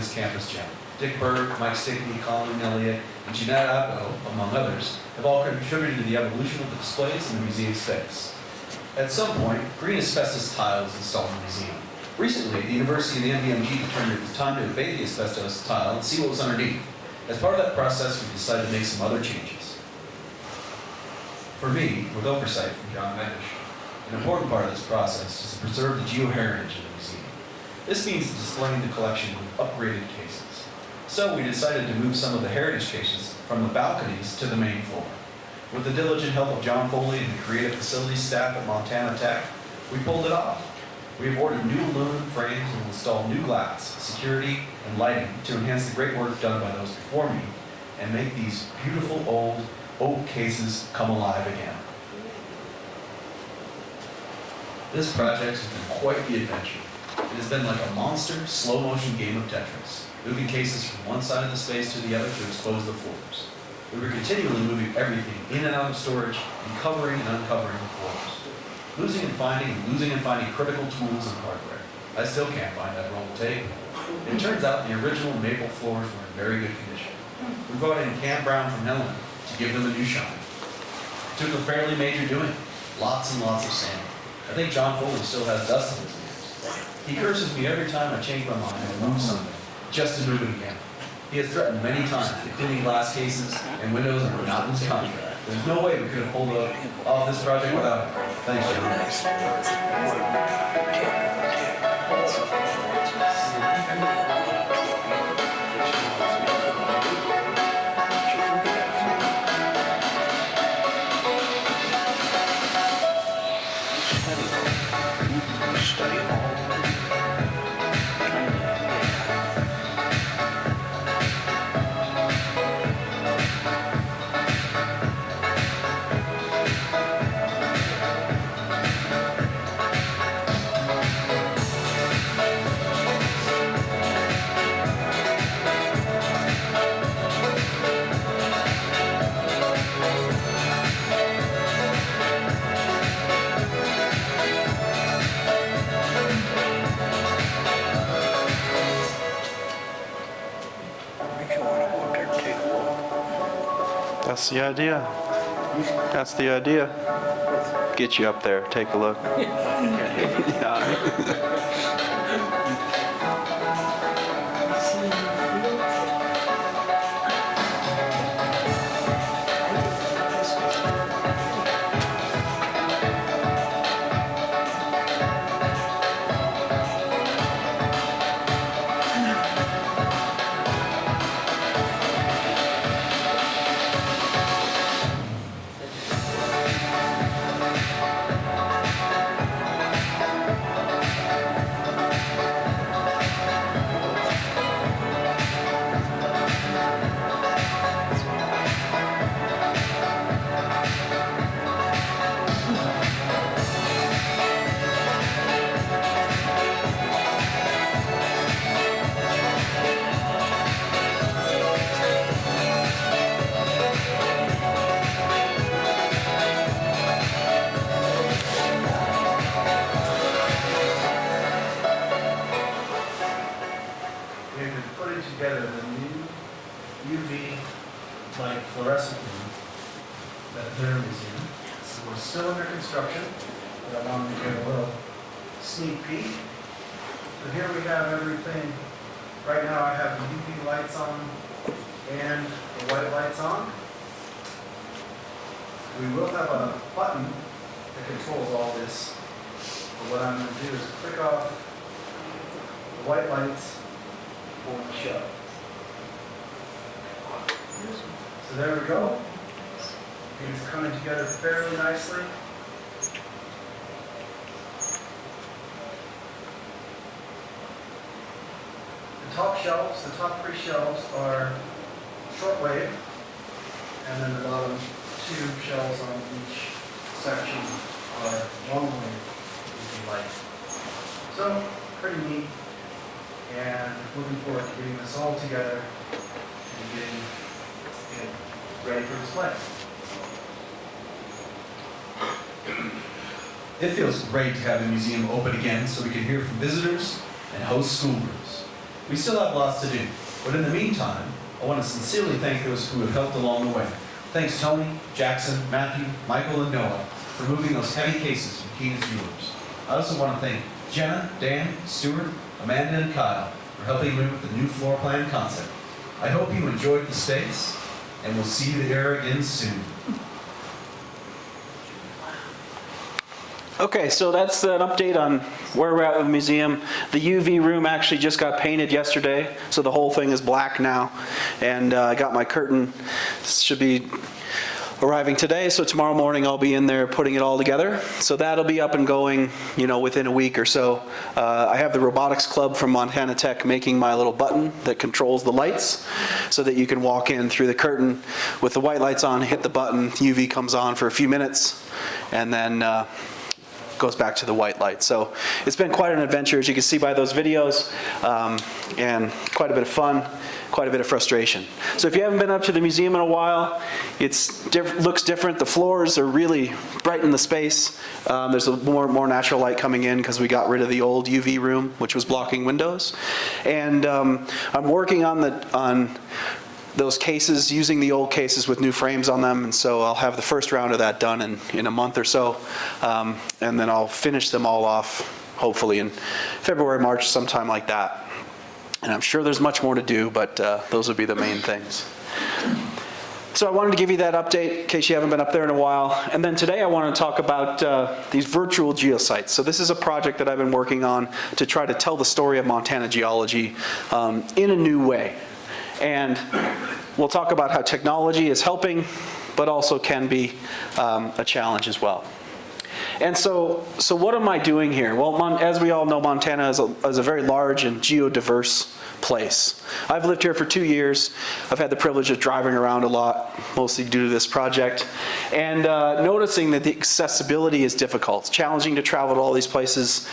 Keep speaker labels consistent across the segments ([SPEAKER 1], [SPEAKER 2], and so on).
[SPEAKER 1] this campus gem. Dick Berg, Mike Stickney, Colin Elliott, and Jeanette Abbo, among others, have all contributed to the evolution of the displays in the museum space. At some point, green asbestos tile was installed in the museum. Recently, the university and the NVMG determined it was time to abate the asbestos tile and see what was underneath. As part of that process, we decided to make some other changes. For me, with oversight from John Medish, an important part of this process is to preserve the geo-heritage of the museum. This means displaying the collection with upgraded cases. So we decided to move some of the heritage cases from the balconies to the main floor. With the diligent help of John Foley and the creative facilities staff at Montana Tech, we pulled it off. We have ordered new aluminum frames and will install new glass, security, and lighting to enhance the great work done by those before me and make these beautiful old oak cases come alive again. This project has been quite the adventure. It has been like a monster, slow-motion game of Tetris, moving cases from one side of the space to the other to expose the floors. We were continually moving everything in and out of storage and covering and uncovering the floors. Losing and finding critical tools and hardware. I still can't find that roll of tape. It turns out the original maple floors were in very good condition. We brought in Cam Brown from Helen to give them a new shine. It took a fairly major doing, lots and lots of sand. I think John Foley still has dust in his hands. He curses me every time I change my mind and move something, just to move it again. He has threatened many times that cleaning glass cases and windows are not in his contract. There's no way we could have pulled off this project without him. Thanks, John.
[SPEAKER 2] That's the idea. That's the idea. Get you up there, take a look. Yeah.
[SPEAKER 1] Together the new UV light fluorescent room at the Third Museum. So we're still under construction, but I wanted to give a little sneak peek. So here we have everything. Right now I have the UV lights on and the white lights on. We will have a button that controls all this. But what I'm going to do is click off the white lights for the show. So there we go. It's coming together fairly nicely. The top shelves, the top three shelves are shortwave, and then the bottom two shelves on each section are longwave UV light. So pretty neat. And looking forward to getting this all together and getting it ready for display. It feels great to have the museum open again so we can hear from visitors and host school groups. We still have lots to do, but in the meantime, I want to sincerely thank those who have helped along the way. Thanks Tony, Jackson, Matthew, Michael, and Noah for moving those heavy cases from Quane's viewers. I also want to thank Jenna, Dan, Stuart, Amanda, and Kyle for helping me with the new floor plan concept. I hope you enjoyed the space, and we'll see you there again soon.
[SPEAKER 2] Okay, so that's an update on where we're at with the museum. The UV room actually just got painted yesterday, so the whole thing is black now. And I got my curtain, should be arriving today, so tomorrow morning I'll be in there putting it all together. So that'll be up and going, you know, within a week or so. I have the robotics club from Montana Tech making my little button that controls the lights so that you can walk in through the curtain with the white lights on, hit the button, UV comes on for a few minutes, and then goes back to the white light. So it's been quite an adventure, as you can see by those videos, and quite a bit of fun, quite a bit of frustration. So if you haven't been up to the museum in a while, it looks different. The floors are really bright in the space. There's a more natural light coming in because we got rid of the old UV room, which was blocking windows. And I'm working on those cases, using the old cases with new frames on them, and so I'll have the first round of that done in a month or so, and then I'll finish them all off, hopefully in February, March, sometime like that. And I'm sure there's much more to do, but those would be the main things. So I wanted to give you that update in case you haven't been up there in a while. And then today I want to talk about these virtual geosites. So this is a project that I've been working on to try to tell the story of Montana geology in a new way. And we'll talk about how technology is helping, but also can be a challenge as well. And so what am I doing here? Well, as we all know, Montana is a very large and geodiverse place. I've lived here for 2 years. I've had the privilege of driving around a lot, mostly due to this project, and noticing that the accessibility is difficult. It's challenging to travel to all these places,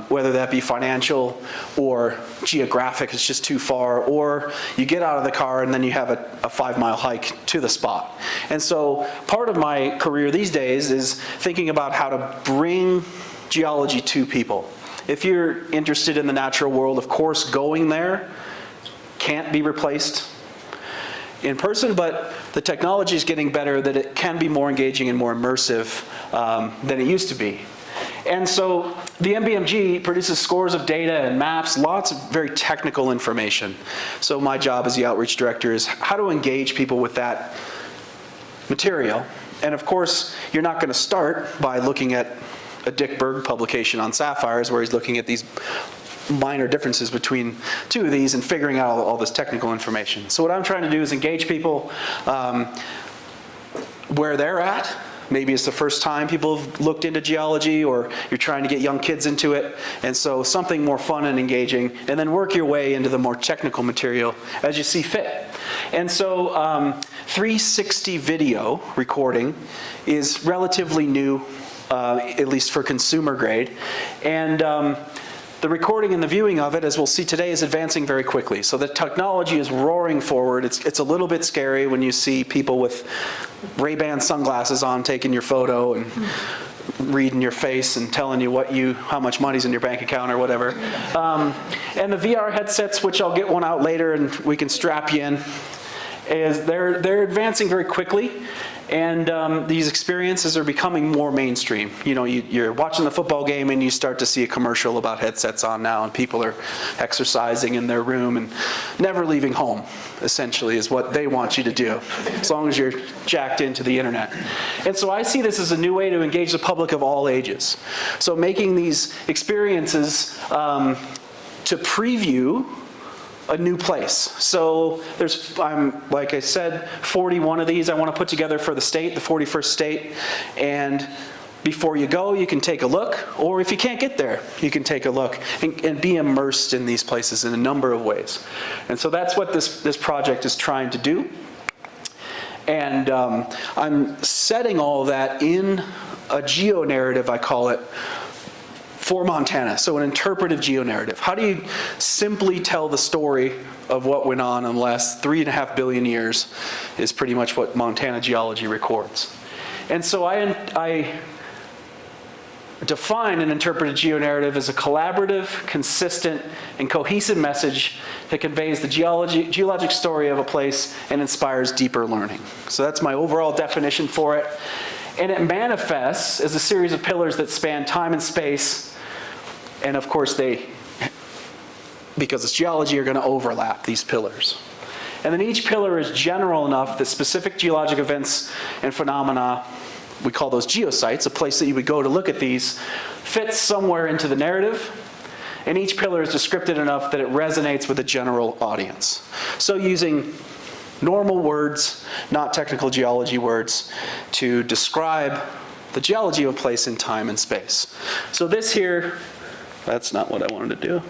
[SPEAKER 2] whether that be financial or geographic, it's just too far, or you get out of the car and then you have a 5-mile hike to the spot. And so part of my career these days is thinking about how to bring geology to people. If you're interested in the natural world, of course, going there can't be replaced in person, but the technology is getting better that it can be more engaging and more immersive than it used to be. And so the MBMG produces scores of data and maps, lots of very technical information. So my job as the outreach director is how to engage people with that material. And of course, you're not going to start by looking at a Dick Berg publication on sapphires where he's looking at these minor differences between two of these and figuring out all this technical information. So what I'm trying to do is engage people where they're at. Maybe it's the first time people have looked into geology, or you're trying to get young kids into it, and so something more fun and engaging, and then work your way into the more technical material as you see fit. And so 360 video recording is relatively new, at least for consumer grade, and the recording and the viewing of it, as we'll see today, is advancing very quickly. So the technology is roaring forward. It's a little bit scary when you see people with Ray-Ban sunglasses on taking your photo and reading your face and telling you how much money's in your bank account or whatever. And the VR headsets, which I'll get one out later and we can strap you in, they're advancing very quickly. And these experiences are becoming more mainstream. You know, you're watching the football game and you start to see a commercial about headsets on now, and people are exercising in their room and never leaving home, essentially, is what they want you to do, as long as you're jacked into the internet. And so I see this as a new way to engage the public of all ages. So making these experiences to preview a new place. So like I said, 41 of these I want to put together for the state, the 41st state. And before you go, you can take a look, or if you can't get there, you can take a look and be immersed in these places in a number of ways. And so that's what this project is trying to do. And I'm setting all that in a geo-narrative, I call it, for Montana, so an interpretive geo-narrative. How do you simply tell the story of what went on in the last 3.5 billion years is pretty much what Montana geology records. And so define an interpretive geo-narrative as a collaborative, consistent, and cohesive message that conveys the geologic story of a place and inspires deeper learning. So that's my overall definition for it. And it manifests as a series of pillars that span time and space. And of course they, because it's geology, are going to overlap these pillars. And then each pillar is general enough that specific geologic events and phenomena, we call those geosites, a place that you would go to look at these, fits somewhere into the narrative. And each pillar is descriptive enough that it resonates with a general audience. So using normal words, not technical geology words, to describe the geology of a place in time and space. So this here, that's not what I wanted to do.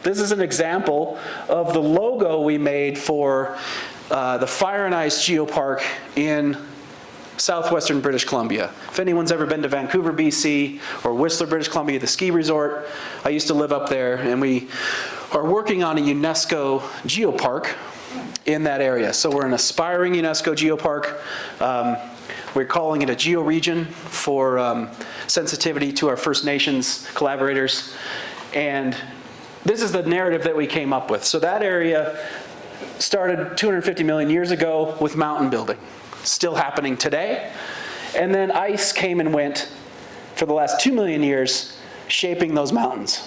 [SPEAKER 2] This is an example of the logo we made for the Fire and Ice Geopark in southwestern British Columbia. If anyone's ever been to Vancouver, BC, or Whistler, British Columbia, the ski resort, I used to live up there, and we are working on a UNESCO geopark in that area. So we're an aspiring UNESCO geopark. We're calling it a georegion for sensitivity to our First Nations collaborators. And this is the narrative that we came up with. So that area started 250 million years ago with mountain building, still happening today. And then ice came and went for the last 2 million years, shaping those mountains.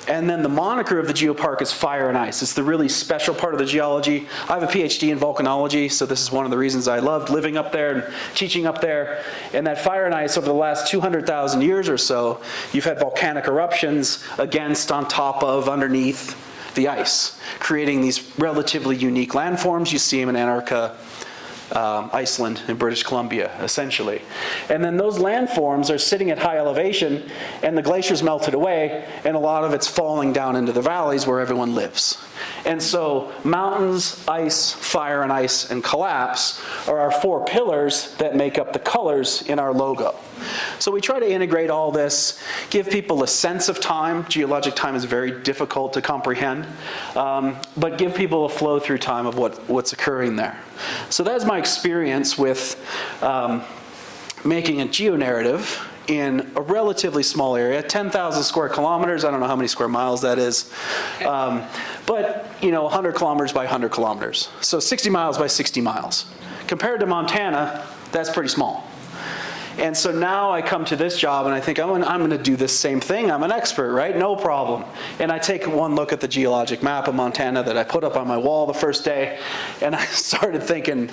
[SPEAKER 2] And then the moniker of the geopark is fire and ice. It's the really special part of the geology. I have a PhD in volcanology, so this is one of the reasons I loved living up there and teaching up there. And that fire and ice, over the last 200,000 years or so, you've had volcanic eruptions against, on top of, underneath the ice, creating these relatively unique landforms. You see them in Antarctica, Iceland, and British Columbia, essentially. And then those landforms are sitting at high elevation, and the glaciers melted away, and a lot of it's falling down into the valleys where everyone lives. And so mountains, ice, fire and ice, and collapse are our 4 pillars that make up the colors in our logo. So we try to integrate all this, give people a sense of time. Geologic time is very difficult to comprehend, but give people a flow through time of what's occurring there. So that's my experience with making a geo-narrative in a relatively small area, 10,000 square kilometers. I don't know how many square miles that is, but 100 kilometers by 100 kilometers. So 60 miles by 60 miles. Compared to Montana, that's pretty small. And so now I come to this job and I think, I'm going to do this same thing. I'm an expert, right? No problem. And I take one look at the geologic map of Montana that I put up on my wall the first day, and I started thinking,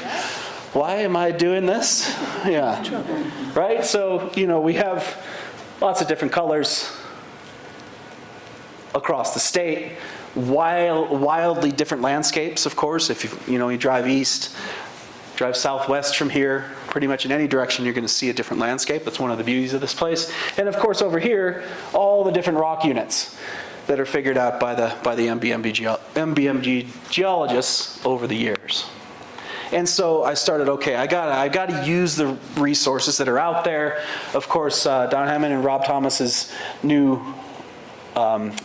[SPEAKER 2] why am I doing this? Yeah, right? So, we have lots of different colors across the state, wildly different landscapes, of course. If you drive east, drive southwest from here, pretty much in any direction you're going to see a different landscape. That's one of the beauties of this place. And of course over here, all the different rock units that are figured out by the MBMG geologists over the years. And so I started, okay, I got to use the resources that are out there. Of course, Don Hammond and Rob Thomas's new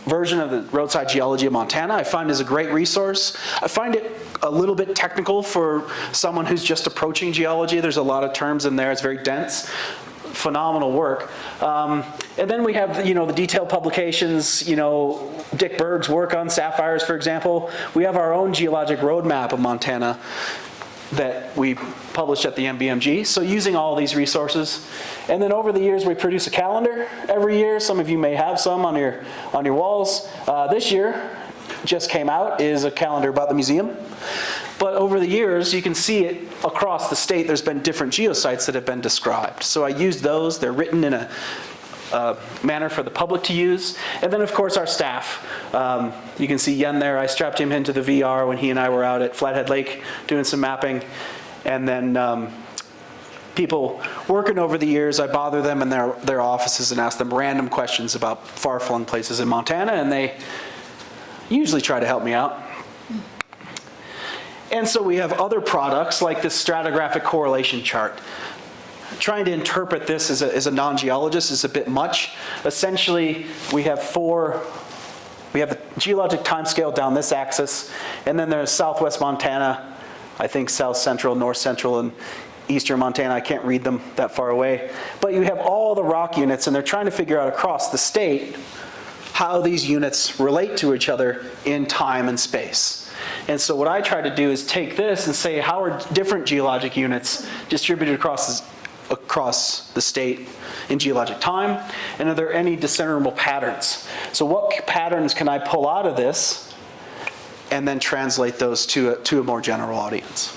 [SPEAKER 2] version of the Roadside Geology of Montana, I find is a great resource. I find it a little bit technical for someone who's just approaching geology. There's a lot of terms in there. It's very dense. Phenomenal work. And then we have the detailed publications, Dick Berg's work on sapphires, for example. We have our own geologic roadmap of Montana that we published at the MBMG. So using all these resources. And then over the years, we produce a calendar every year. Some of you may have some on your walls. This year, just came out, is a calendar about the museum. But over the years, you can see it across the state, there's been different geosites that have been described. So I used those. They're written in a manner for the public to use. And then, of course, our staff. You can see Yen there. I strapped him into the VR when he and I were out at Flathead Lake doing some mapping. And then people working over the years, I bother them in their offices and ask them random questions about far-flung places in Montana, and they usually try to help me out. And so we have other products like this stratigraphic correlation chart. Trying to interpret this as a non-geologist is a bit much. Essentially, we have the geologic timescale down this axis, and then there's southwest Montana, I think south central, north central, and eastern Montana. I can't read them that far away. But you have all the rock units, and they're trying to figure out across the state how these units relate to each other in time and space. And so what I try to do is take this and say, how are different geologic units distributed across the state in geologic time? And are there any discernible patterns? So what patterns can I pull out of this and then translate those to a more general audience?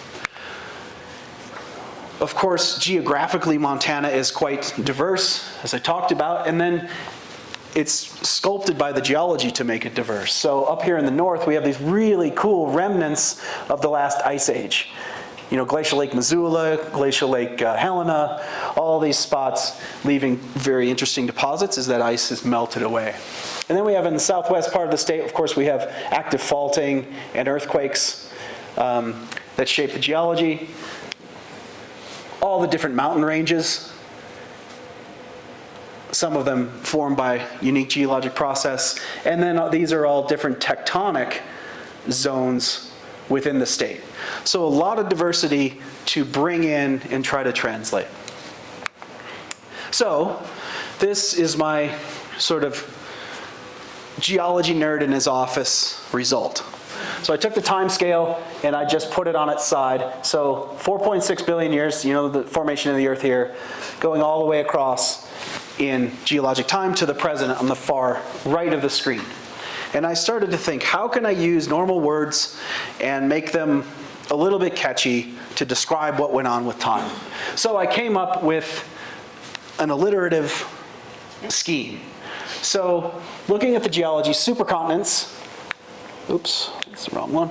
[SPEAKER 2] Of course, geographically, Montana is quite diverse, as I talked about, and then it's sculpted by the geology to make it diverse. So up here in the north, we have these really cool remnants of the last ice age. You know, Glacial Lake Missoula, Glacial Lake Helena, all these spots leaving very interesting deposits as that ice is melted away. And then we have in the southwest part of the state, of course, we have active faulting and earthquakes that shape the geology. All the different mountain ranges, some of them formed by unique geologic process, and then these are all different tectonic zones within the state. So a lot of diversity to bring in and try to translate. So this is my sort of geology nerd in his office result. So I took the time scale and I just put it on its side. So 4.6 billion years, you know, the formation of the Earth here, going all the way across in geologic time to the present on the far right of the screen. And I started to think, how can I use normal words and make them a little bit catchy to describe what went on with time? So I came up with an alliterative scheme. So looking at the geology, supercontinents, oops, that's the wrong one.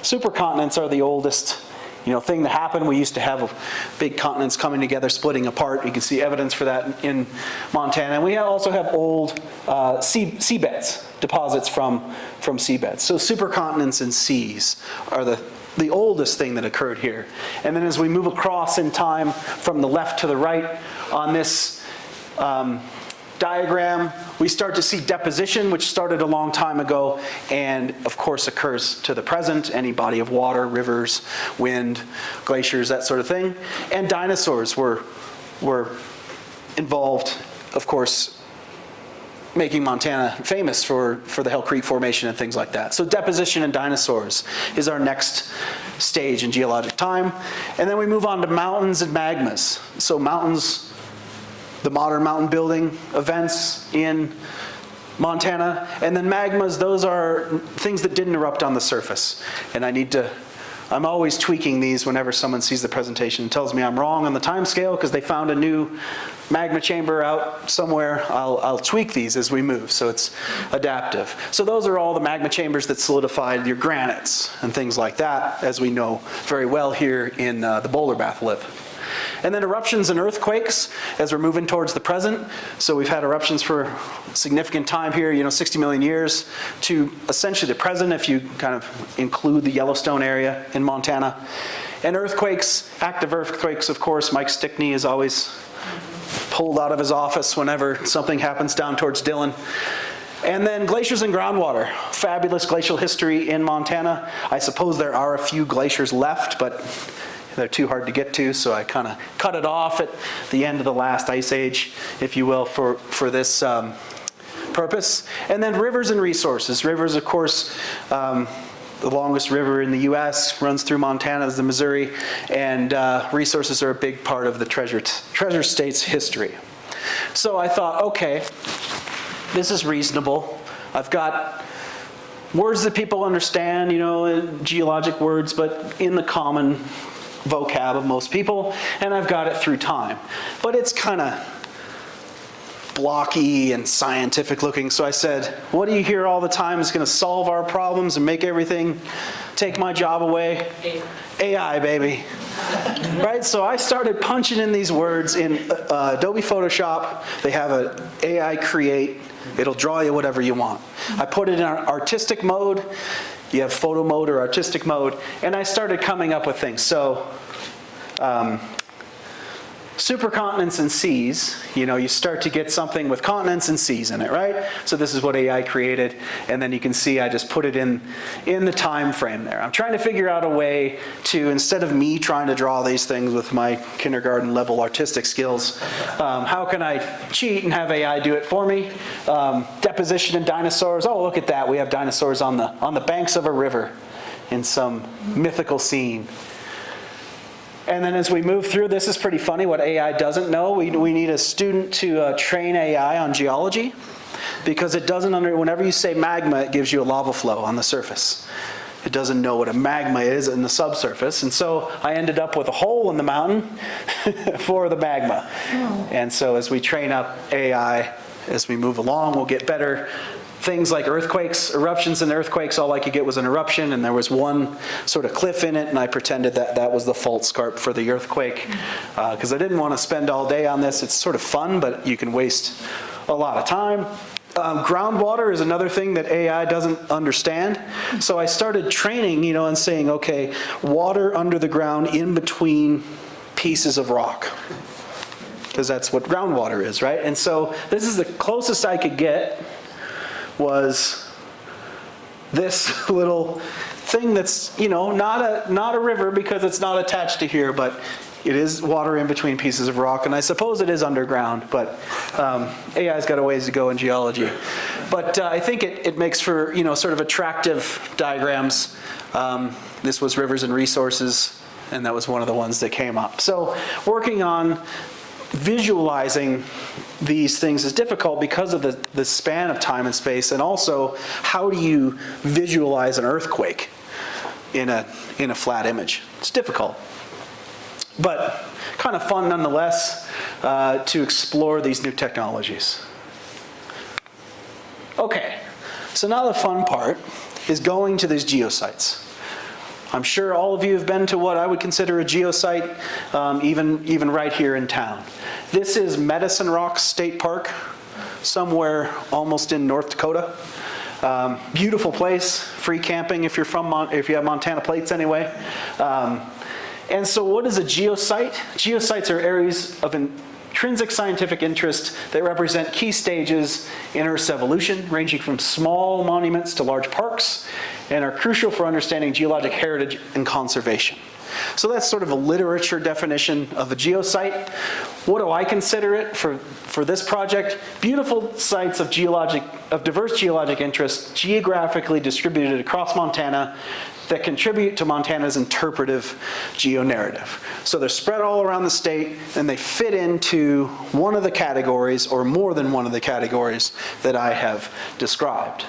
[SPEAKER 2] Supercontinents are the oldest, you know, thing that happened. We used to have big continents coming together, splitting apart. You can see evidence for that in Montana. And we also have old seabeds, deposits from seabeds. So supercontinents and seas are the oldest thing that occurred here. And then as we move across in time from the left to the right on this diagram, we start to see deposition, which started a long time ago and of course occurs to the present, any body of water, rivers, wind, glaciers, that sort of thing. And dinosaurs were involved, of course, making Montana famous for the Hell Creek Formation and things like that. So deposition and dinosaurs is our next stage in geologic time. And then we move on to mountains and magmas. So mountains, the modern mountain building events in Montana, and then magmas, those are things that didn't erupt on the surface. And I'm always tweaking these whenever someone sees the presentation and tells me I'm wrong on the time scale because they found a new magma chamber out somewhere. I'll tweak these as we move, so it's adaptive. So those are all the magma chambers that solidified your granites and things like that, as we know very well here in the boulder batholith. And then eruptions and earthquakes as we're moving towards the present. So we've had eruptions for significant time here, you know, 60 million years to essentially the present if you kind of include the Yellowstone area in Montana. And earthquakes, active earthquakes, of course, Mike Stickney is always pulled out of his office whenever something happens down towards Dillon. And then glaciers and groundwater, fabulous glacial history in Montana. I suppose there are a few glaciers left, but they're too hard to get to, so I kind of cut it off at the end of the last ice age, if you will, for this purpose. And then rivers and resources. Rivers, of course, the longest river in the US runs through Montana is the Missouri, and resources are a big part of the Treasure State's history. So I thought, okay, this is reasonable. I've got words that people understand, you know, geologic words, but in the common vocab of most people, and I've got it through time. But it's kind of blocky and scientific looking, so I said, what do you hear all the time is going to solve our problems and make everything, take my job away? AI, baby. Right, so I started punching in these words in Adobe Photoshop. They have an AI create. It'll draw you whatever you want. I put it in artistic mode. You have photo mode or artistic mode, and I started coming up with things. So supercontinents and seas, you start to get something with continents and seas in it, right? So this is what AI created, and then you can see I just put it in the time frame there. I'm trying to figure out a way to, instead of me trying to draw these things with my kindergarten level artistic skills, how can I cheat and have AI do it for me? Deposition in dinosaurs. Oh, look at that. We have dinosaurs on the banks of a river in some mythical scene. And then as we move through, this is pretty funny what AI doesn't know. We need a student to train AI on geology, because it doesn't whenever you say magma, it gives you a lava flow on the surface. It doesn't know what a magma is in the subsurface. And so I ended up with a hole in the mountain for the magma. Oh. And so as we train up AI, as we move along, we'll get better. Things like earthquakes, eruptions and earthquakes, all I could get was an eruption, and there was one sort of cliff in it, and I pretended that was the fault scarp for the earthquake, because I didn't want to spend all day on this. It's sort of fun, but you can waste a lot of time. Groundwater is another thing that AI doesn't understand. So I started training, and saying, okay, water under the ground in between pieces of rock, because that's what groundwater is, right? And so this is the closest I could get, was this little thing that's, not a river because it's not attached to here, but it is water in between pieces of rock, and I suppose it is underground, but AI's got a ways to go in geology. But I think it makes for, sort of attractive diagrams. This was rivers and resources, and that was one of the ones that came up. So working on visualizing these things is difficult because of the span of time and space, and also how do you visualize an earthquake in a flat image? It's difficult, but kind of fun nonetheless to explore these new technologies. Okay, so now the fun part is going to these geosites. I'm sure all of you have been to what I would consider a geosite, even right here in town. This is Medicine Rock State Park, somewhere almost in North Dakota. Beautiful place, free camping if you have Montana plates anyway. And so what is a geosite? Geosites are areas of intrinsic scientific interest that represent key stages in Earth's evolution, ranging from small monuments to large parks, and are crucial for understanding geologic heritage and conservation. So that's sort of a literature definition of a geosite. What do I consider it for this project? Beautiful sites of diverse geologic interest, geographically distributed across Montana, that contribute to Montana's interpretive geo-narrative. So they're spread all around the state, and they fit into one of the categories, or more than one of the categories, that I have described.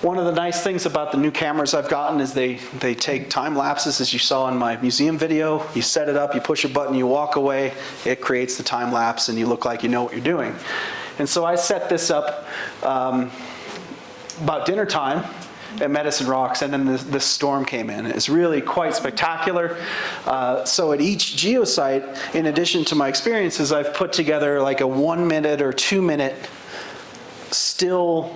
[SPEAKER 2] One of the nice things about the new cameras I've gotten is they take time lapses, as you saw in my museum video. You set it up, you push a button, you walk away, it creates the time lapse, and you look like you know what you're doing. And so I set this up about dinner time at Medicine Rocks, and then this storm came in. It's really quite spectacular. So at each geosite, in addition to my experiences, I've put together like a 1 minute or 2 minute still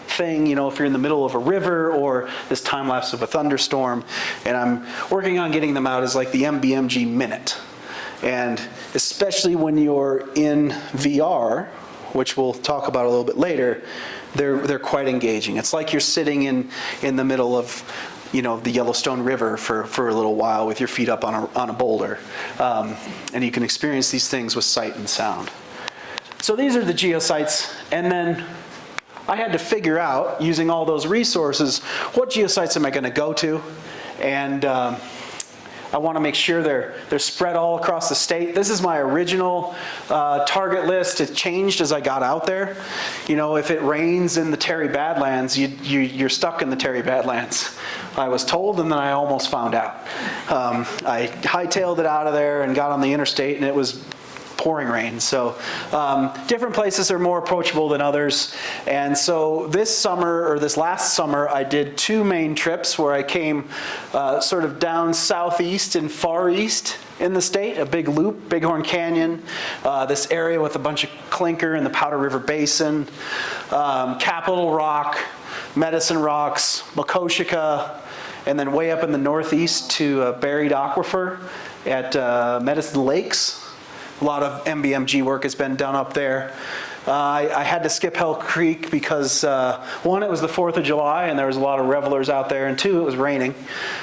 [SPEAKER 2] thing, if you're in the middle of a river, or this time lapse of a thunderstorm, and I'm working on getting them out as like the MBMG minute. And especially when you're in VR, which we'll talk about a little bit later, they're quite engaging. It's like you're sitting in the middle of the Yellowstone River for a little while with your feet up on a boulder. And you can experience these things with sight and sound. So these are the geosites, and then I had to figure out, using all those resources, what geosites am I going to go to, and I want to make sure they're spread all across the state. This is my original target list. It changed as I got out there. If it rains in the Terry Badlands, you're stuck in the Terry Badlands. I was told, and then I almost found out. I hightailed it out of there and got on the interstate, and it was pouring rain. So different places are more approachable than others. And so this last summer, I did 2 main trips where I came sort of down southeast and far east in the state, a big loop, Bighorn Canyon, this area with a bunch of clinker in the Powder River Basin, Capitol Rock, Medicine Rocks, Makoshika, and then way up in the northeast to Buried Aquifer at Medicine Lakes. A lot of MBMG work has been done up there. I had to skip Hell Creek because, one, it was the 4th of July and there was a lot of revelers out there, and two, it was raining.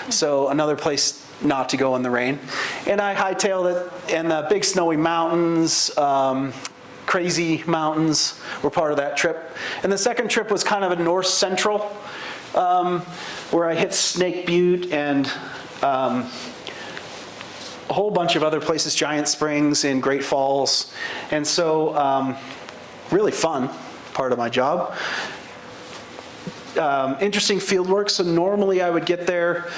[SPEAKER 2] So another place not to go in the rain. And I hightailed it, and the Big Snowy Mountains, Crazy Mountains were part of that trip. And the second trip was kind of a north central, where I hit Snake Butte and a whole bunch of other places, Giant Springs and Great Falls. And so, really fun part of my job. Interesting field work. So normally I would get there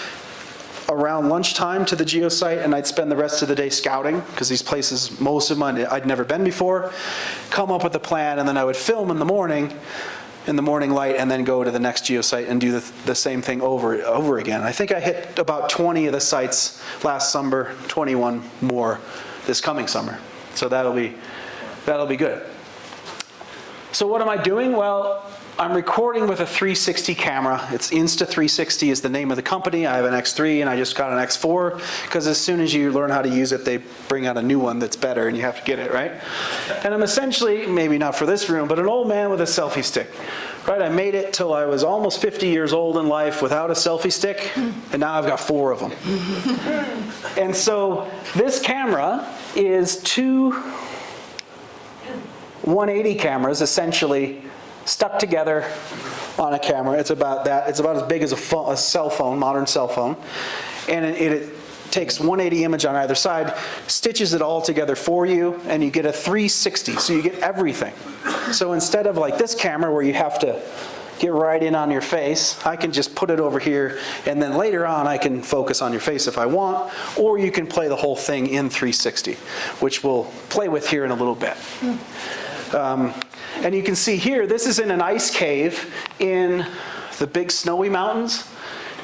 [SPEAKER 2] around lunchtime to the geosite, and I'd spend the rest of the day scouting, because these places, most of them I'd never been before, come up with a plan, and then I would film in the morning light, and then go to the next geosite and do the same thing over again. I think I hit about 20 of the sites last summer, 21 more this coming summer. So that'll be good. So what am I doing? Well, I'm recording with a 360 camera. It's Insta360 is the name of the company. I have an X3 and I just got an X4, because as soon as you learn how to use it, they bring out a new one that's better and you have to get it, right? And I'm essentially, maybe not for this room, but an old man with a selfie stick. Right, I made it till I was almost 50 years old in life without a selfie stick, and now I've got 4 of them. And so this camera is 2 180 cameras essentially stuck together on a camera. It's about that. It's about as big as a cell phone, modern cell phone. And it takes 180 image on either side, stitches it all together for you, and you get a 360, so you get everything. So instead of like this camera where you have to get right in on your face, I can just put it over here, and then later on I can focus on your face if I want, or you can play the whole thing in 360, which we'll play with here in a little bit. And you can see here, this is in an ice cave in the Big Snowy Mountains.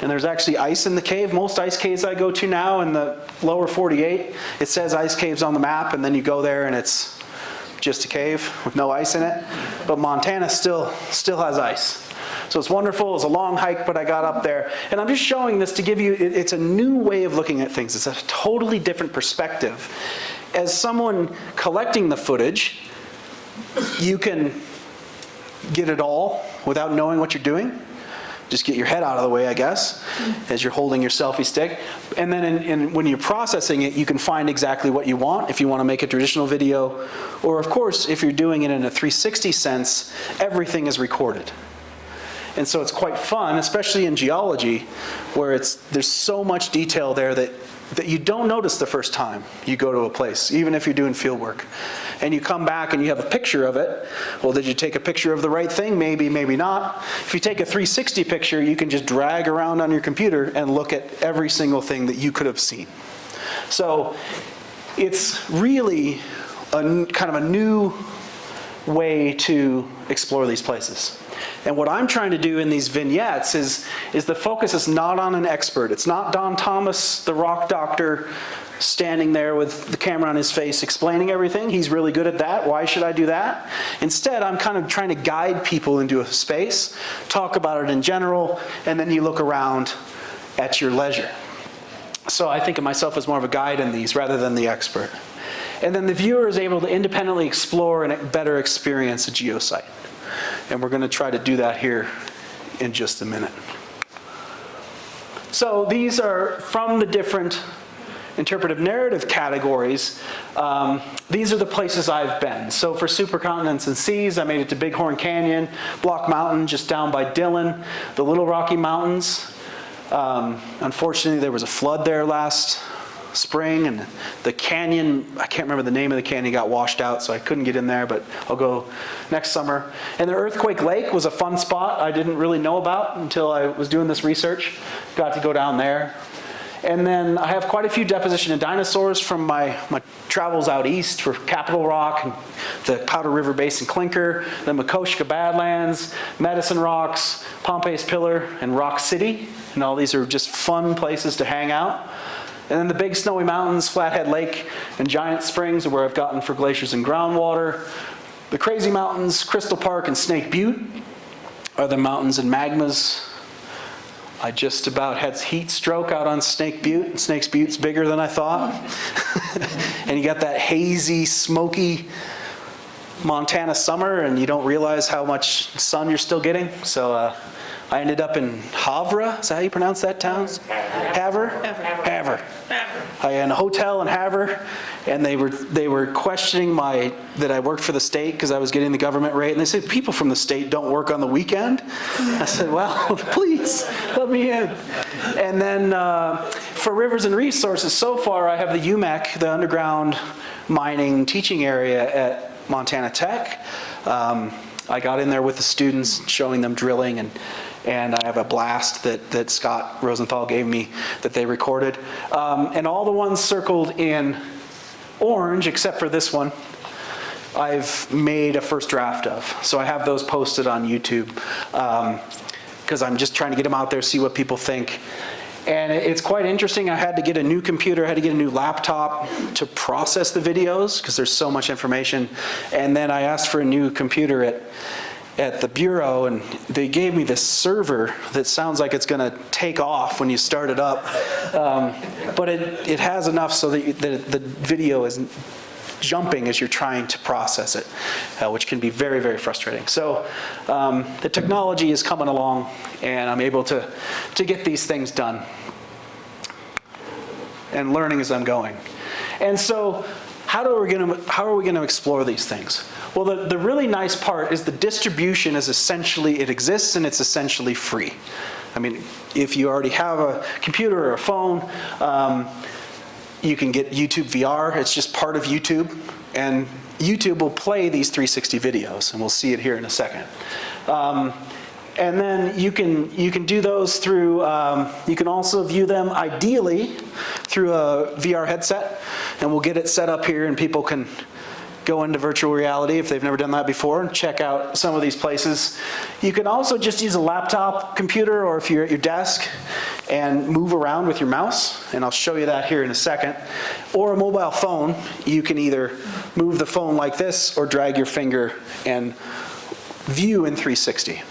[SPEAKER 2] And there's actually ice in the cave. Most ice caves I go to now in the lower 48, it says ice caves on the map, and then you go there and it's just a cave with no ice in it. But Montana still has ice. So it's wonderful. It's a long hike, but I got up there. And I'm just showing this to give you, it's a new way of looking at things. It's a totally different perspective. As someone collecting the footage, you can get it all without knowing what you're doing. Just get your head out of the way, I guess, as you're holding your selfie stick. And then when you're processing it, you can find exactly what you want, if you want to make a traditional video. Or of course, if you're doing it in a 360 sense, everything is recorded. And so it's quite fun, especially in geology, where there's so much detail there that you don't notice the first time you go to a place, even if you're doing field work. And you come back and you have a picture of it. Well, did you take a picture of the right thing? Maybe, maybe not. If you take a 360 picture, you can just drag around on your computer and look at every single thing that you could have seen. So it's really kind of a new way to explore these places. And what I'm trying to do in these vignettes is the focus is not on an expert. It's not Don Thomas, the rock doctor, standing there with the camera on his face explaining everything. He's really good at that. Why should I do that? Instead, I'm kind of trying to guide people into a space, talk about it in general, and then you look around at your leisure. So I think of myself as more of a guide in these rather than the expert. And then the viewer is able to independently explore and better experience a geosite. And we're going to try to do that here in just a minute. So these are from the different interpretive narrative categories. These are the places I've been. So for supercontinents and seas, I made it to Bighorn Canyon, Block Mountain just down by Dillon, the Little Rocky Mountains. Unfortunately, there was a flood there last spring, and the canyon, I can't remember the name of the canyon, got washed out, so I couldn't get in there, but I'll go next summer. And the Earthquake Lake was a fun spot I didn't really know about until I was doing this research. Got to go down there. And then I have quite a few deposition of dinosaurs from my travels out east for Capitol Rock, and the Powder River Basin Clinker, the Makoshka Badlands, Medicine Rocks, Pompey's Pillar, and Rock City. And all these are just fun places to hang out. And then the Big Snowy Mountains, Flathead Lake, and Giant Springs are where I've gotten for glaciers and groundwater. The Crazy Mountains, Crystal Park, and Snake Butte are the mountains and magmas I just about had heat stroke out on Snake Butte. Snake Butte's bigger than I thought. And you got that hazy, smoky Montana summer, and you don't realize how much sun you're still getting. So I ended up in Havre. Is that how you pronounce that town? Havre? Havre. I had a hotel in Havre, and they were questioning that I worked for the state because I was getting the government rate, and they said, people from the state don't work on the weekend. I said, well, please, let me in. And then for rivers and resources, so far I have the UMAC, the underground mining teaching area at Montana Tech. I got in there with the students, showing them drilling, and I have a blast that Scott Rosenthal gave me that they recorded. And all the ones circled in orange, except for this one, I've made a first draft of. So I have those posted on YouTube because I'm just trying to get them out there, see what people think. And it's quite interesting. I had to get a new computer, I had to get a new laptop to process the videos because there's so much information. And then I asked for a new computer at the Bureau, and they gave me this server that sounds like it's gonna take off when you start it up. But it has enough so that the video isn't jumping as you're trying to process it, which can be very, very frustrating. So the technology is coming along, and I'm able to get these things done and learning as I'm going. And so how are we going to explore these things? Well, the really nice part is the distribution is essentially, it exists and it's essentially free. I mean, if you already have a computer or a phone, you can get YouTube VR. It's just part of YouTube, and YouTube will play these 360 videos, and we'll see it here in a second. And then you can do those through, you can also view them ideally through a VR headset, and we'll get it set up here and people can go into virtual reality if they've never done that before and check out some of these places. You can also just use a laptop computer, or if you're at your desk, and move around with your mouse, and I'll show you that here in a second. Or a mobile phone, you can either move the phone like this or drag your finger and view in 360.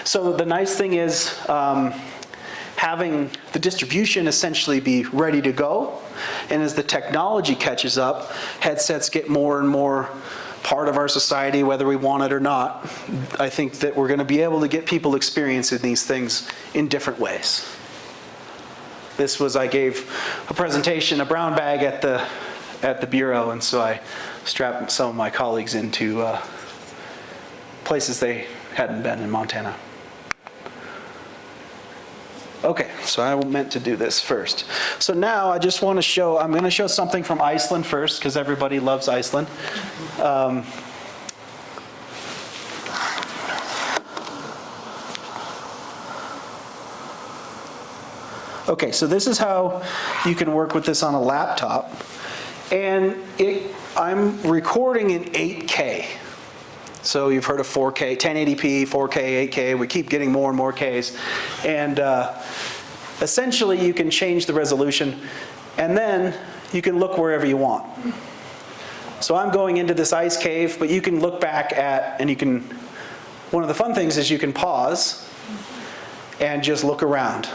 [SPEAKER 2] So the nice thing is having the distribution essentially be ready to go, and as the technology catches up, headsets get more and more part of our society, whether we want it or not. I think that we're going to be able to get people experiencing these things in different ways. This was, I gave a presentation, a brown bag at the Bureau, and so I strapped some of my colleagues into places they hadn't been in Montana. Okay, so I meant to do this first. So now I just want to show, I'm going to show something from Iceland first, because everybody loves Iceland. Okay, so this is how you can work with this on a laptop. And I'm recording in 8K. So you've heard of 4K, 1080p, 4K, 8K. We keep getting more and more Ks. And essentially, you can change the resolution, and then you can look wherever you want. So I'm going into this ice cave, but you can look back at, and you can, one of the fun things is you can pause and just look around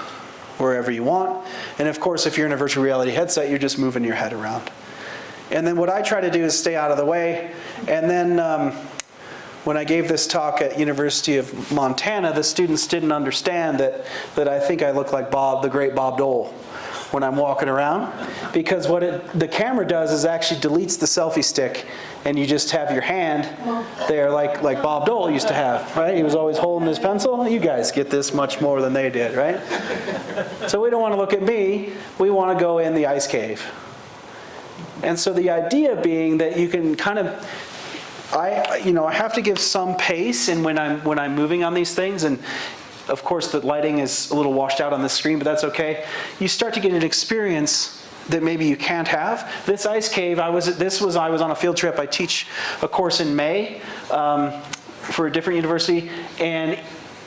[SPEAKER 2] wherever you want. And of course, if you're in a virtual reality headset, you're just moving your head around. And then what I try to do is stay out of the way. And then when I gave this talk at University of Montana, the students didn't understand that I think I look like Bob, the great Bob Dole, when I'm walking around. Because what the camera does is actually deletes the selfie stick, and you just have your hand there like Bob Dole used to have, right? He was always holding his pencil. You guys get this much more than they did, right? So we don't want to look at me. We want to go in the ice cave. And so the idea being that you can kind of, I have to give some pace in when I'm moving on these things, and of course the lighting is a little washed out on the screen, but that's okay. You start to get an experience that maybe you can't have. This ice cave, I was on a field trip. I teach a course in May for a different university, and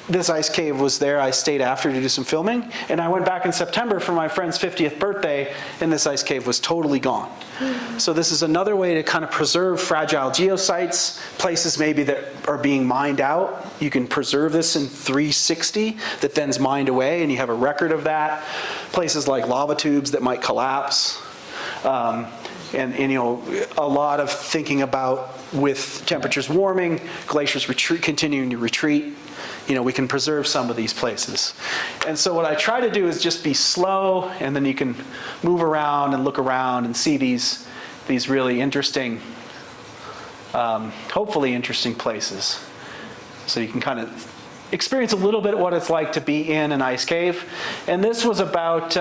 [SPEAKER 2] this ice cave was there. I stayed after to do some filming, and I went back in September for my friend's 50th birthday, and this ice cave was totally gone. So this is another way to kind of preserve fragile geosites, places maybe that are being mined out. You can preserve this in 360 that then's mined away, and you have a record of that. Places like lava tubes that might collapse. And you know, a lot of thinking about with temperatures warming, glaciers continuing to retreat, you know, we can preserve some of these places. And so what I try to do is just be slow, and then you can move around and look around and see these really interesting, hopefully interesting places. So you can kind of experience a little bit what it's like to be in an ice cave. And this was about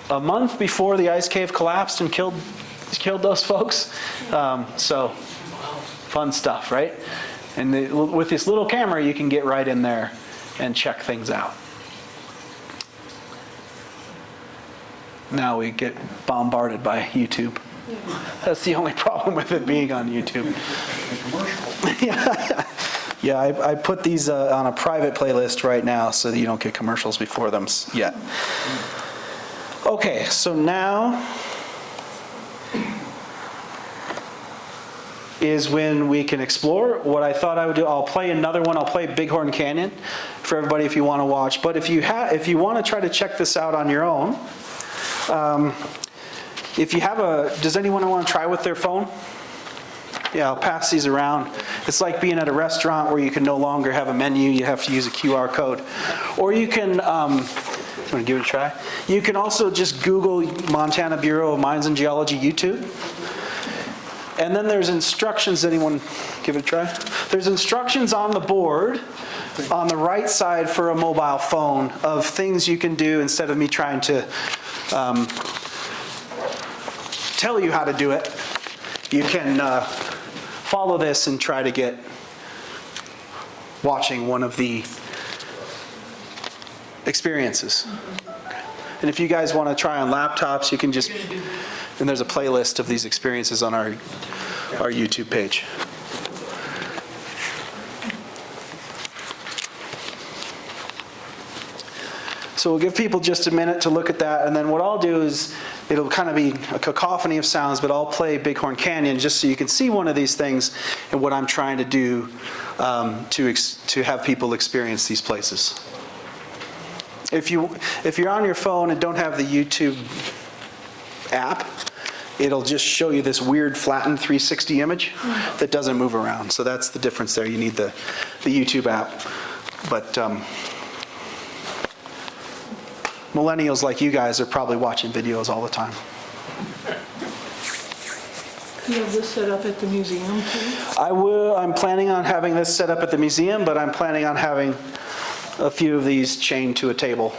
[SPEAKER 2] a month before the ice cave collapsed and killed those folks. So fun stuff, right? And with this little camera, you can get right in there and check things out. Now we get bombarded by YouTube. That's the only problem with it being on YouTube. Yeah, I put these on a private playlist right now so that you don't get commercials before them yet. Okay, so now is when we can explore. What I thought I would do, I'll play another one. I'll play Bighorn Canyon for everybody if you want to watch. But if you want to try to check this out on your own, if you have does anyone want to try with their phone? Yeah, I'll pass these around. It's like being at a restaurant where you can no longer have a menu, you have to use a QR code. Or you can, you want to give it a try? You can also just Google Montana Bureau of Mines and Geology YouTube. And then there's instructions, anyone give it a try? There's instructions on the board on the right side for a mobile phone of things you can do instead of me trying to tell you how to do it. You can follow this and try to get watching one of the experiences. And if you guys want to try on laptops, you can just, and there's a playlist of these experiences on our YouTube page. So we'll give people just a minute to look at that, and then what I'll do is, it'll kind of be a cacophony of sounds, but I'll play Bighorn Canyon just so you can see one of these things and what I'm trying to do to have people experience these places. If you're on your phone and don't have the YouTube app, it'll just show you this weird flattened 360 image that doesn't move around. So that's the difference there. You need the YouTube app. But millennials like you guys are probably watching videos all the time.
[SPEAKER 3] You have this set up at the museum too?
[SPEAKER 2] I'm planning on having this set up at the museum, but I'm planning on having a few of these chained to a table.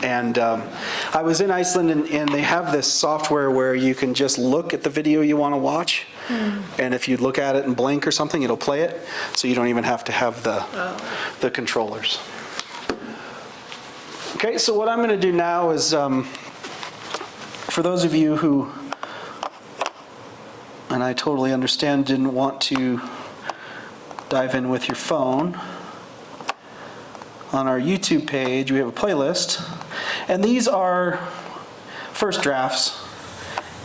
[SPEAKER 2] And I was in Iceland, and they have this software where you can just look at the video you want to watch. And if you look at it and blink or something, it'll play it. So you don't even have to have the controllers. Okay, so what I'm going to do now is, for those of you who, and I totally understand, didn't want to dive in with your phone, on our YouTube page we have a playlist, and these are first drafts,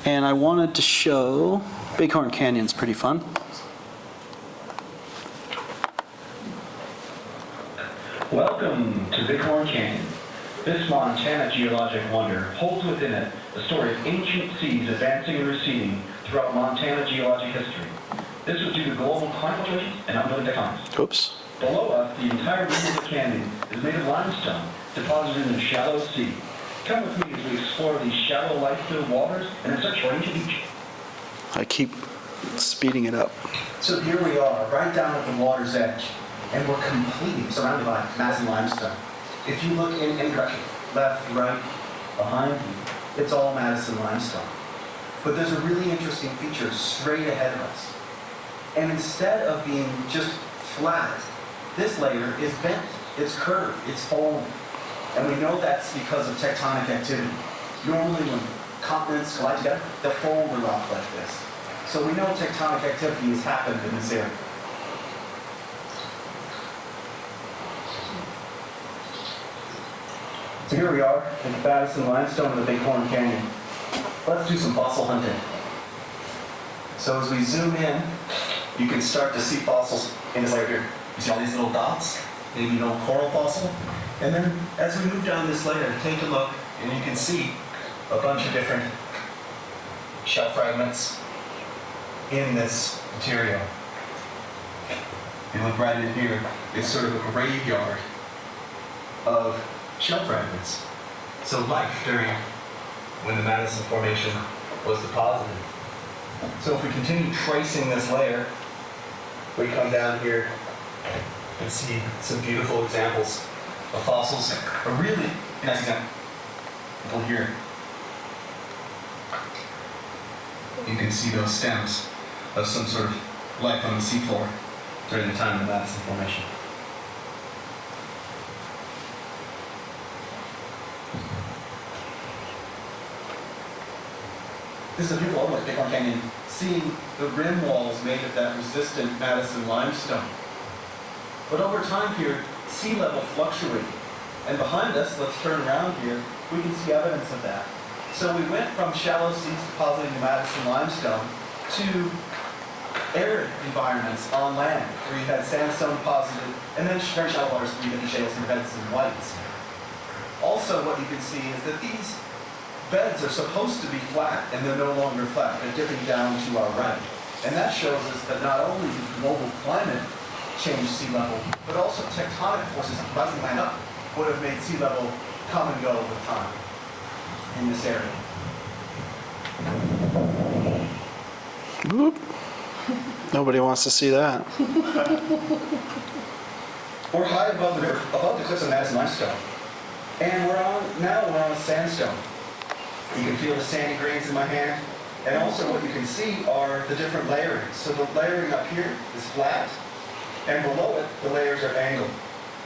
[SPEAKER 2] and I wanted to show Bighorn Canyon's pretty fun.
[SPEAKER 1] Welcome to Bighorn Canyon. This Montana geologic wonder holds within it the story of ancient seas advancing and receding throughout Montana geologic history. This was due to global climate change and unknown tectonics.
[SPEAKER 2] Oops.
[SPEAKER 1] Below us, the entire rim of the canyon is made of limestone deposited in the shallow sea. Come with me as we explore these shallow, light-filled waters and in search for ancient beach.
[SPEAKER 2] I keep speeding it up.
[SPEAKER 1] So here we are, right down at the water's edge, and we're completely surrounded by massive limestone. If you look in any direction, left, right, behind you, it's all Madison limestone. But there's a really interesting feature straight ahead of us. And instead of being just flat, this layer is bent, it's curved, it's fallen. And we know that's because of tectonic activity. Normally when continents collide together, they'll fold a rock like this. So we know tectonic activity has happened in this area. So here we are in the Madison limestone of the Big Horn Canyon. Let's do some fossil hunting. So as we zoom in, you can start to see fossils in this layer here. You see all these little dots, maybe an old coral fossil. And then as we move down this layer, take a look and you can see a bunch of different shell fragments in this material. You look right in here, it's sort of a graveyard of shell fragments. So life during when the Madison Formation was deposited. So if we continue tracing this layer, we come down here and see some beautiful examples of fossils. A really nice example here. You can see those stems of some sort of life on the seafloor during the time of the Madison Formation. This is a beautiful overlook of Big Horn Canyon, seeing the rim walls made of that resistant Madison limestone. But over time here, sea level fluctuated. And behind us, let's turn around here, we can see evidence of that. So we went from shallow seas depositing the Madison limestone to arid environments on land, where you had sandstone deposited, and then very shallow waters where you get the shales and beds and whites. Also, what you can see is that these beds are supposed to be flat, and they're no longer flat. They're dipping down to our right. And that shows us that not only did global climate change sea level, but also tectonic forces rising land up would have made sea level come and go with time in this area.
[SPEAKER 2] Boop. Nobody wants to see that.
[SPEAKER 1] We're high above the river, above the cliffs of Madison limestone. And now we're on sandstone. You can feel the sandy grains in my hand. And also what you can see are the different layering. So the layering up here is flat, and below it, the layers are angled.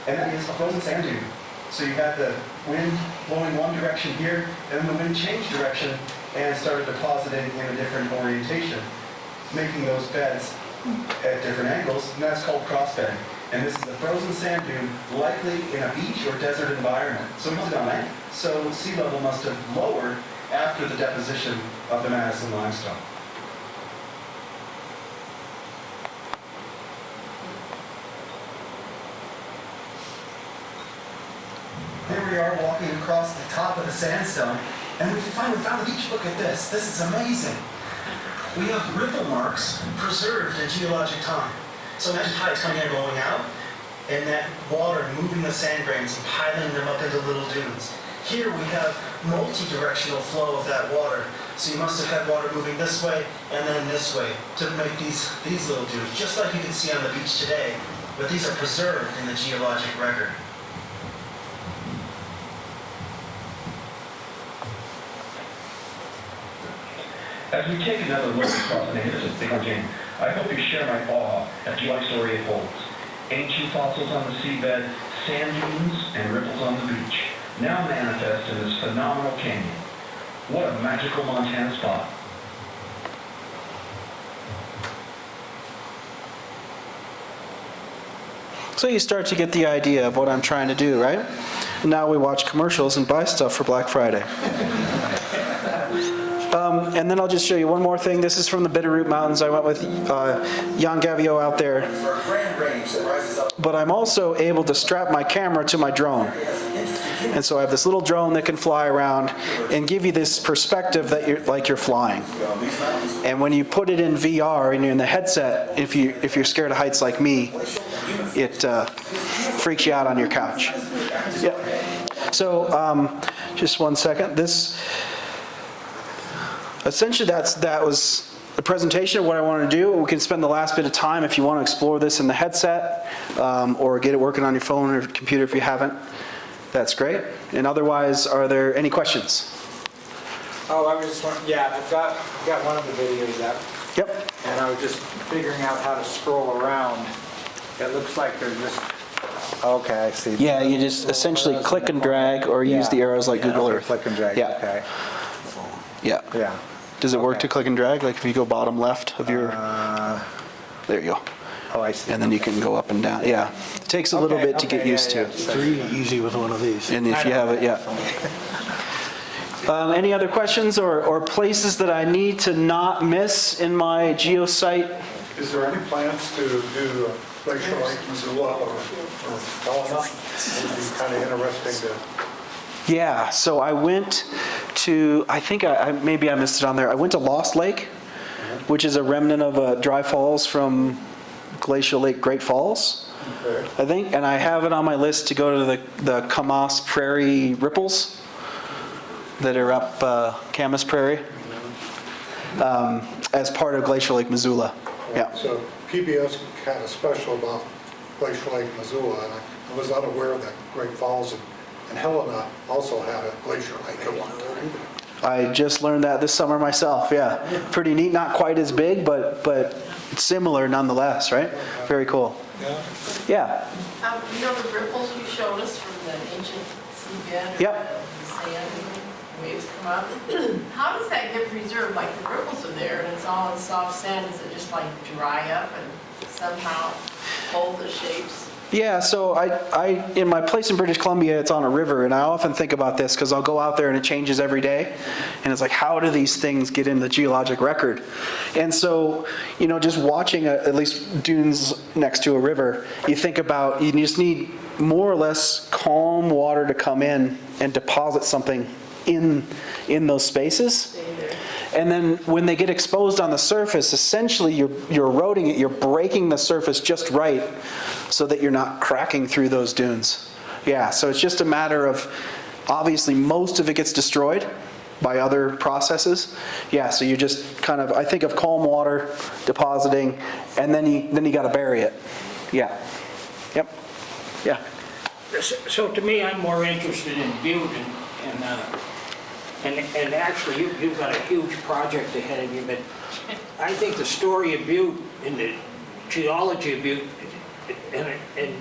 [SPEAKER 1] And that is a frozen sand dune. So you had the wind blowing one direction here, and then the wind changed direction and started depositing in a different orientation, making those beds at different angles, and that's called crossbedding. And this is a frozen sand dune, likely in a beach or desert environment. So it must have been on land. So sea level must have lowered after the deposition of the Madison limestone. Here we are walking across the top of the sandstone, and we finally found the beach. Look at this. This is amazing. We have ripple marks preserved in geologic time. So imagine tides coming in and blowing out, and that water moving the sand grains and piling them up into little dunes. Here we have multi-directional flow of that water. So you must have had water moving this way and then this way to make these little dunes, just like you can see on the beach today, but these are preserved in the geologic record. As we take another look across the neighborhoods of Big Horn Canyon, I hope you share my awe at the life story it holds. Ancient fossils on the seabed, sand dunes, and ripples on the beach, now manifest in this phenomenal canyon. What a magical Montana spot.
[SPEAKER 2] So you start to get the idea of what I'm trying to do, right? Now we watch commercials and buy stuff for Black Friday. And then I'll just show you one more thing. This is from the Bitterroot Mountains. I went with Jan Gavio out there. But I'm also able to strap my camera to my drone. And so I have this little drone that can fly around and give you this perspective that you're flying. And when you put it in VR and you're in the headset, if you're scared of heights like me, it freaks you out on your couch. Yeah. So just one second. Essentially, that was a presentation of what I wanted to do. We can spend the last bit of time if you want to explore this in the headset, or get it working on your phone or computer if you haven't. That's great. And otherwise, are there any questions?
[SPEAKER 4] Oh, I was just wondering, yeah, I've got one of the videos up.
[SPEAKER 2] Yep.
[SPEAKER 4] And I was just figuring out how to scroll around. It looks like there's just, okay, I see.
[SPEAKER 2] Yeah, you just essentially click and drag or use the arrows like Google Earth.
[SPEAKER 4] Click and drag,
[SPEAKER 2] Yeah.
[SPEAKER 4] okay.
[SPEAKER 2] Yeah.
[SPEAKER 4] Yeah.
[SPEAKER 2] Does it work
[SPEAKER 4] Okay.
[SPEAKER 2] to click and drag? Like if you go bottom left of your... There you go.
[SPEAKER 4] Oh, I see.
[SPEAKER 2] and then you can go up and down. Yeah, it takes a little
[SPEAKER 4] Okay,
[SPEAKER 2] bit to get
[SPEAKER 4] okay,
[SPEAKER 2] used
[SPEAKER 4] yeah,
[SPEAKER 2] to.
[SPEAKER 4] yeah.
[SPEAKER 5] Pretty easy with one of these.
[SPEAKER 2] And if you have it, yeah. Any other questions or places that I need to not miss in my geosite?
[SPEAKER 6] Is there any plans to do Glacier Lake, Missoula, or Helena? It would be kind of interesting to,
[SPEAKER 2] Yeah, so I went to, I think maybe I missed it on there. I went to Lost Lake, which is a remnant of dry falls from Glacial Lake Great Falls,
[SPEAKER 6] okay.
[SPEAKER 2] I think. And I have it on my list to go to the Camas Prairie Ripples that are up Camas Prairie as part of Glacial Lake Missoula. Yeah.
[SPEAKER 6] So PBS had a special about Glacier Lake, Missoula, and I was unaware that Great Falls and Helena also had a glacier lake at one time.
[SPEAKER 2] I just learned that this summer myself, yeah. Pretty neat, not quite as big, but similar nonetheless, right? Very cool. Yeah.
[SPEAKER 7] You know the ripples you showed us from the ancient seabed?
[SPEAKER 2] Yep.
[SPEAKER 7] The sand, waves come up. How does that get preserved? Like the ripples are there and it's all in soft sand. Does it just like dry up and somehow hold the shapes?
[SPEAKER 2] Yeah, so I in my place in British Columbia, it's on a river, and I often think about this because I'll go out there and it changes every day, and it's like, how do these things get in the geologic record? And so, just watching at least dunes next to a river, you think about, you just need more or less calm water to come in and deposit something in those spaces.
[SPEAKER 7] Stay there.
[SPEAKER 2] And then when they get exposed on the surface, essentially you're eroding it, you're breaking the surface just right so that you're not cracking through those dunes. Yeah, so it's just a matter of, obviously most of it gets destroyed by other processes. Yeah, so you just kind of, I think of calm water depositing, and then you got to bury it. Yeah. Yep. Yeah.
[SPEAKER 5] So to me, I'm more interested in Butte and actually you've got a huge project ahead of you, but I think the story of Butte and the geology of Butte and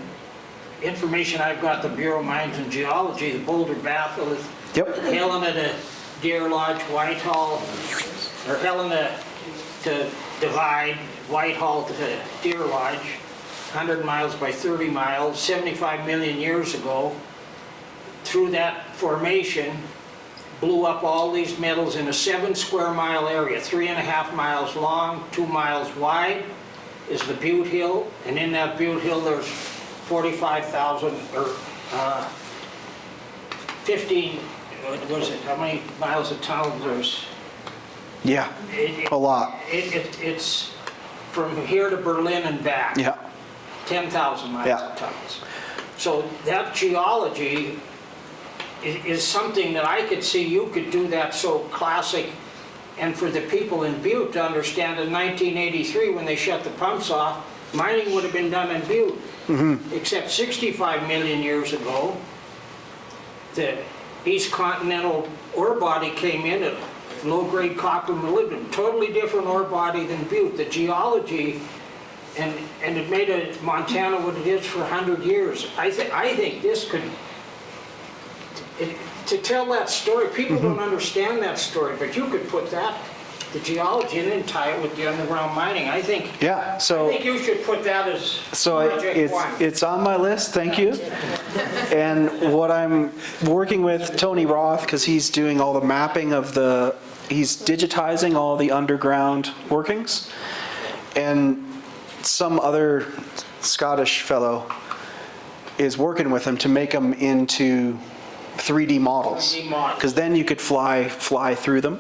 [SPEAKER 5] information I've got, the Bureau of Mines and Geology, the Boulder Bathel,
[SPEAKER 2] Yep.
[SPEAKER 5] Helena to Deer Lodge, Whitehall, or Helena to Divide, Whitehall to Deer Lodge, 100 miles by 30 miles, 75 million years ago. Through that formation, blew up all these metals in a 7 square mile area, 3.5 miles long, 2 miles wide is the Butte Hill, and in that Butte Hill there's 45,000 or 15, what was it, how many miles of tunnel there's?
[SPEAKER 2] Yeah, a lot.
[SPEAKER 5] It's from here to Berlin and back.
[SPEAKER 2] Yeah.
[SPEAKER 5] 10,000 miles
[SPEAKER 2] Yeah.
[SPEAKER 5] of tunnels. So that geology is something that I could see you could do that so classic, and for the people in Butte to understand in 1983 when they shut the pumps off, mining would have been done in Butte. Except 65 million years ago, the East Continental ore body came in at low-grade copper molybdenum, totally different ore body than Butte. The geology, and it made Montana what it is for 100 years. I think this could, to tell that story, people don't understand that story, but you could put that, the geology, and then tie it with the underground mining. I think
[SPEAKER 2] Yeah, so.
[SPEAKER 5] I think you should put that as
[SPEAKER 2] So
[SPEAKER 5] project one.
[SPEAKER 2] it's on my list, thank you. And what I'm working with Tony Roth, because he's doing all the mapping of he's digitizing all the underground workings. And some other Scottish fellow is working with him to make them into 3D models.
[SPEAKER 5] 3D models.
[SPEAKER 2] Because then you could fly through them.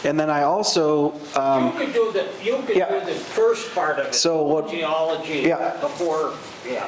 [SPEAKER 2] And then I also,
[SPEAKER 5] You could do the
[SPEAKER 2] Yeah.
[SPEAKER 5] first part of it.
[SPEAKER 2] So what-
[SPEAKER 5] Geology
[SPEAKER 2] Yeah.
[SPEAKER 5] before, yeah.